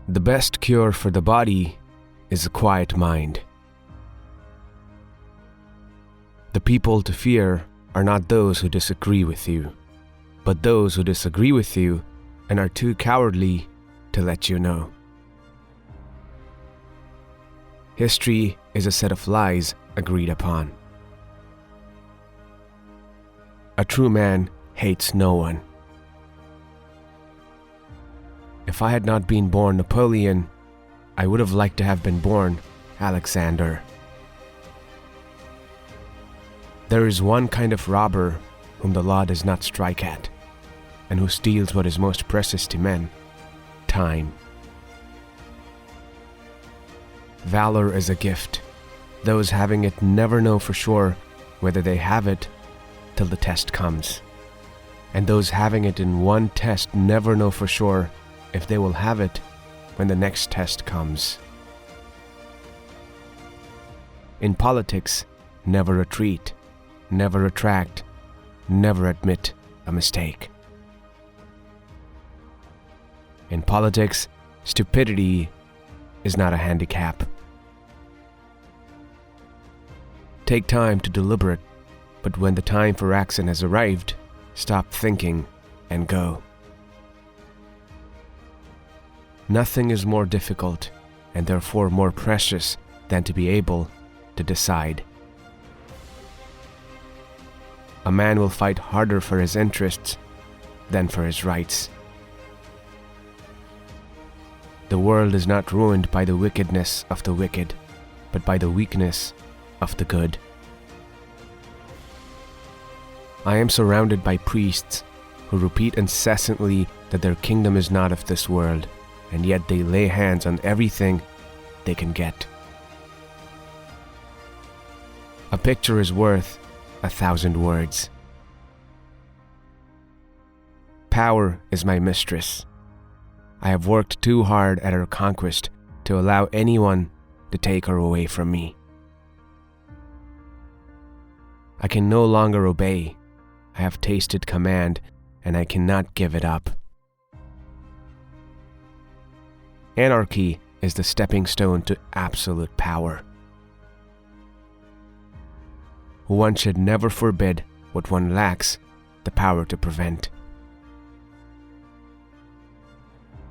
The best cure for the body is a quiet mind. The people to fear are not those who disagree with you, but those who disagree with you and are too cowardly to let you know. History is a set of lies agreed upon. A true man hates no one. If I had not been born Napoleon, I would have liked to have been born Alexander. There is one kind of robber whom the law does not strike at, and who steals what is most precious to men: time. Valor is a gift. Those having it never know for sure whether they have it till the test comes. And those having it in one test never know for sure if they will have it when the next test comes. In politics, never retreat, never retract, never admit a mistake. In politics, stupidity is not a handicap. Take time to deliberate, but when the time for action has arrived, stop thinking and go. Nothing is more difficult and therefore more precious than to be able to decide. A man will fight harder for his interests than for his rights. The world is not ruined by the wickedness of the wicked, but by the weakness of the good. I am surrounded by priests who repeat incessantly that their kingdom is not of this world, and yet they lay hands on everything they can get. A picture is worth 1,000 words. Power is my mistress. I have worked too hard at her conquest to allow anyone to take her away from me. I can no longer obey. I have tasted command, and I cannot give it up. Anarchy is the stepping stone to absolute power. One should never forbid what one lacks the power to prevent.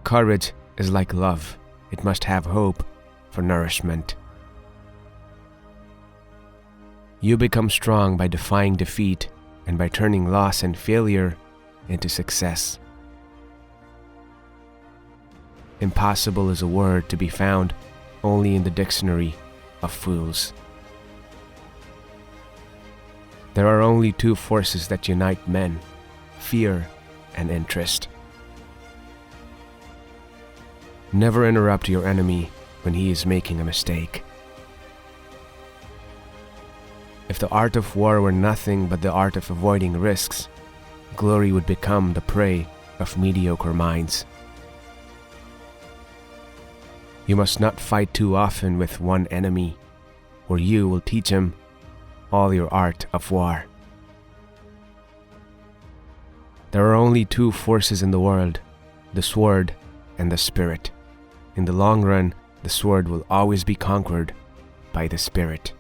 Courage is like love. It must have hope for nourishment. You become strong by defying defeat and by turning loss and failure into success. Impossible is a word to be found only in the dictionary of fools. There are only two forces that unite men: fear and interest. Never interrupt your enemy when he is making a mistake. If the art of war were nothing but the art of avoiding risks, glory would become the prey of mediocre minds. You must not fight too often with one enemy, or you will teach him all your art of war. There are only two forces in the world: the sword and the spirit. In the long run, the sword will always be conquered by the spirit.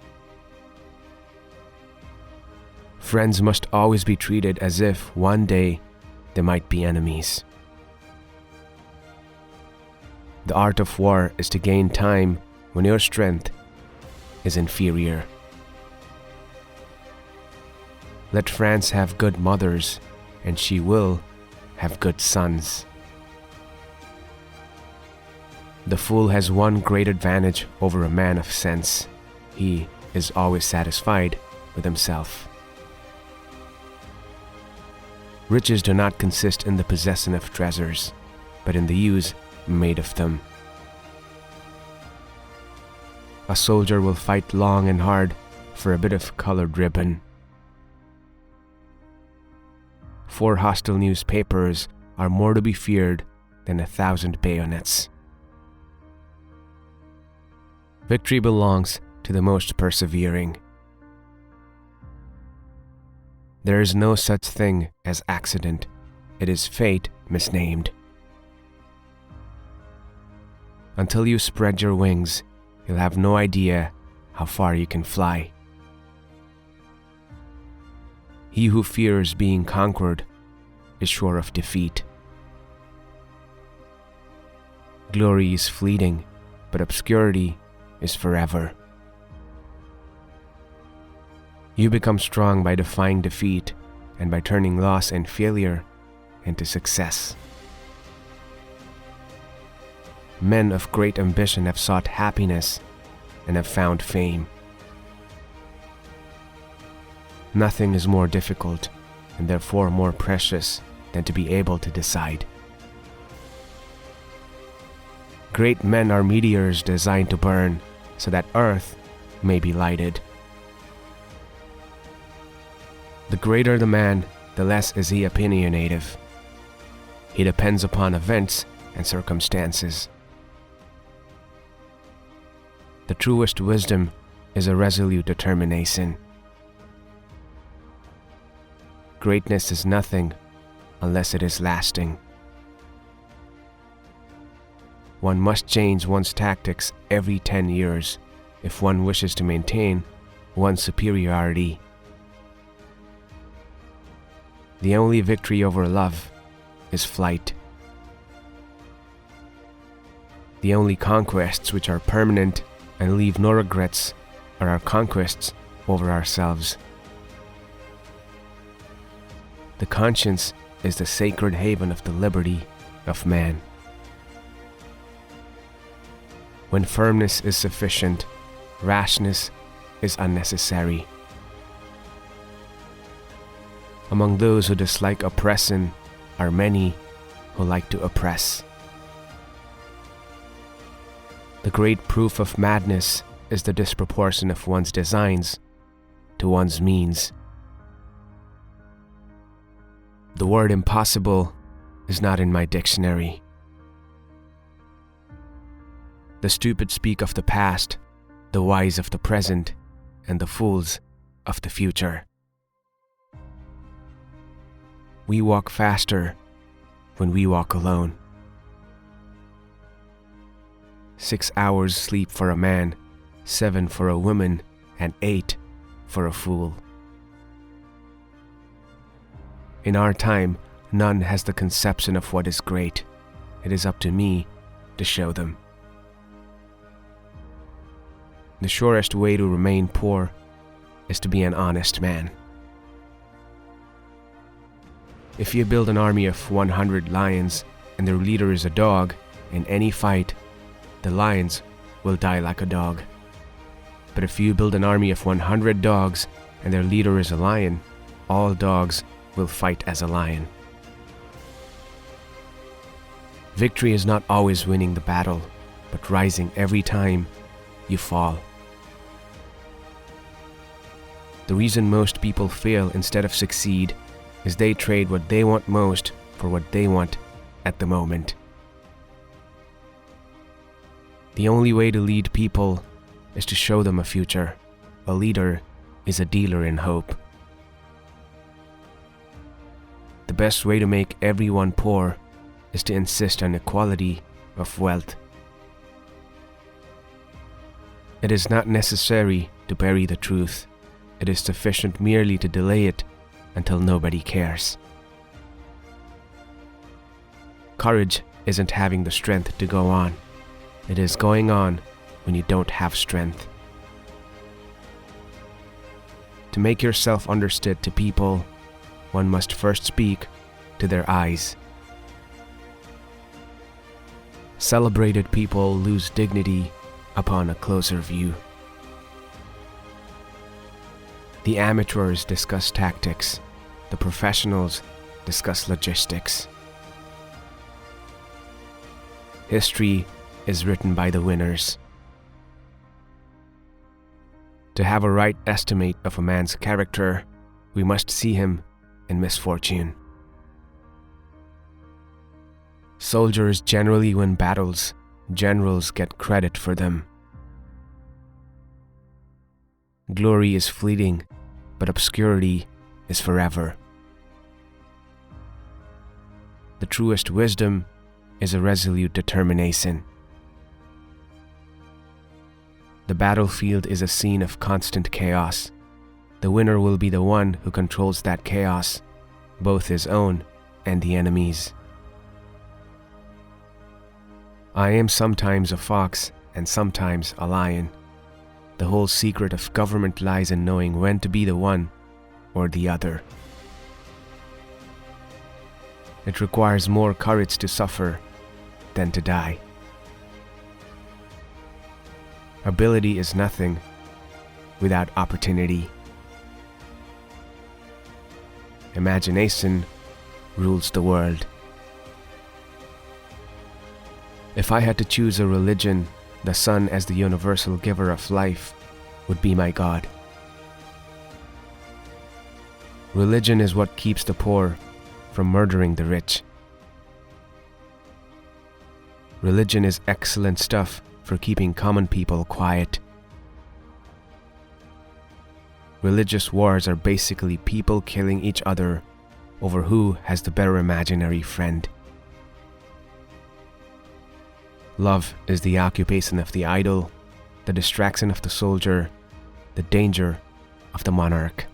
Friends must always be treated as if one day they might be enemies. The art of war is to gain time when your strength is inferior. Let France have good mothers, and she will have good sons. The fool has one great advantage over a man of sense: he is always satisfied with himself. Riches do not consist in the possession of treasures, but in the use made of them. A soldier will fight long and hard for a bit of colored ribbon. 4 hostile newspapers are more to be feared than 1,000 bayonets. Victory belongs to the most persevering. There is no such thing as accident. It is fate misnamed. Until you spread your wings, you'll have no idea how far you can fly. He who fears being conquered is sure of defeat. Glory is fleeting, but obscurity is forever. You become strong by defying defeat and by turning loss and failure into success. Men of great ambition have sought happiness and have found fame. Nothing is more difficult and therefore more precious than to be able to decide. Great men are meteors designed to burn so that earth may be lighted. The greater the man, the less is he opinionative. He depends upon events and circumstances. The truest wisdom is a resolute determination. Greatness is nothing unless it is lasting. One must change one's tactics every 10 years if one wishes to maintain one's superiority. The only victory over love is flight. The only conquests which are permanent and leave no regrets are our conquests over ourselves. The conscience is the sacred haven of the liberty of man. When firmness is sufficient, rashness is unnecessary. Among those who dislike oppression are many who like to oppress. The great proof of madness is the disproportion of one's designs to one's means. The word impossible is not in my dictionary. The stupid speak of the past, the wise of the present, and the fools of the future. We walk faster when we walk alone. 6 hours sleep for a man, 7 for a woman, and 8 for a fool. In our time, none has the conception of what is great. It is up to me to show them. The surest way to remain poor is to be an honest man. If you build an army of 100 lions and their leader is a dog, in any fight, the lions will die like a dog. But if you build an army of 100 dogs and their leader is a lion, all dogs will fight as a lion. Victory is not always winning the battle, but rising every time you fall. The reason most people fail instead of succeed is they trade what they want most for what they want at the moment. The only way to lead people is to show them a future. A leader is a dealer in hope. The best way to make everyone poor is to insist on equality of wealth. It is not necessary to bury the truth. It is sufficient merely to delay it until nobody cares. Courage isn't having the strength to go on. It is going on when you don't have strength. To make yourself understood to people, one must first speak to their eyes. Celebrated people lose dignity upon a closer view. The amateurs discuss tactics. The professionals discuss logistics. History is written by the winners. To have a right estimate of a man's character, we must see him in misfortune. Soldiers generally win battles. Generals get credit for them. Glory is fleeting, but obscurity is forever. The truest wisdom is a resolute determination. The battlefield is a scene of constant chaos. The winner will be the one who controls that chaos, both his own and the enemy's. I am sometimes a fox and sometimes a lion. The whole secret of government lies in knowing when to be the one or the other. It requires more courage to suffer than to die. Ability is nothing without opportunity. Imagination rules the world. If I had to choose a religion, the sun as the universal giver of life would be my God. Religion is what keeps the poor from murdering the rich. Religion is excellent stuff for keeping common people quiet. Religious wars are basically people killing each other over who has the better imaginary friend. Love is the occupation of the idol, the distraction of the soldier, the danger of the monarch.